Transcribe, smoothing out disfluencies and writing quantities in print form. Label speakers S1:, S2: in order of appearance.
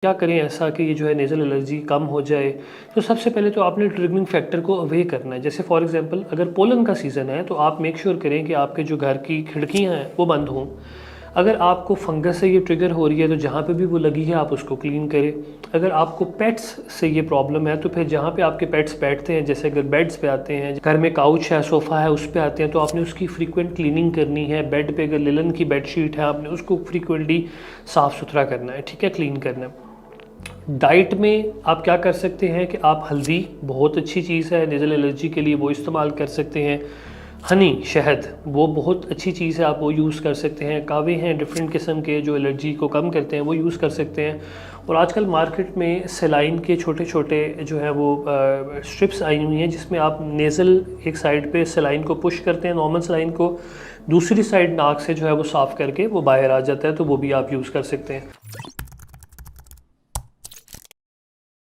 S1: क्या करें ऐसा कि ये जो है नेज़ल एलर्जी कम हो जाए? तो सबसे पहले तो आपने ट्रिगरिंग फैक्टर को अवे करना है। जैसे फॉर एग्ज़ाम्पल अगर पोलन का सीज़न है तो आप मेक श्योर करें कि आपके जो घर की खिड़कियाँ हैं वो बंद हों। अगर आपको फंगस से ये ट्रिगर हो रही है तो जहाँ पे भी वो लगी है आप उसको क्लीन करें। अगर आपको पेट्स से ये प्रॉब्लम है तो फिर जहाँ पे आपके पेट्स बैठते हैं, जैसे अगर बेड्स पे आते हैं, घर में काउच है, सोफ़ा है, उस पे आते हैं, तो आपने उसकी फ्रीक्वेंट क्लीनिंग करनी है। बेड पे अगर लिनन की बेडशीट है आपने उसको फ्रीक्वेंटली साफ़ सुथरा करना है, ठीक है, क्लीन करना है। डाइट में आप क्या कर सकते हैं कि आप हल्दी बहुत अच्छी चीज़ है नेज़ल एलर्जी के लिए, वो इस्तेमाल कर सकते हैं। हनी, शहद, वो बहुत अच्छी चीज़ है, आप वो यूज़ कर सकते हैं। कावे हैं डिफरेंट किस्म के जो एलर्जी को कम करते हैं, वो यूज़ कर सकते हैं। और आजकल मार्केट में सेलाइन के छोटे-छोटे जो है वो स्ट्रिप्स आई हुई हैं जिसमें आप नेज़ल एक साइड पे सेलाइन को पुश करते हैं, नॉर्मल सेलाइन को, दूसरी साइड नाक से जो है वो साफ़ करके वो बाहर आ जाता है, तो वो भी आप यूज़ कर सकते हैं।